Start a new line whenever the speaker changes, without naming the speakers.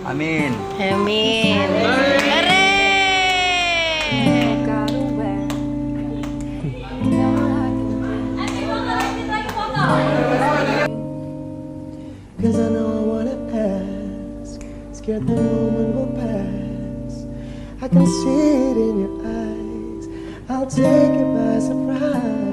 Amin.
Amin. Hore!
Cause I know I wanna ask, scared the moment will pass. I can see it in your eyes, I'll take it by surprise.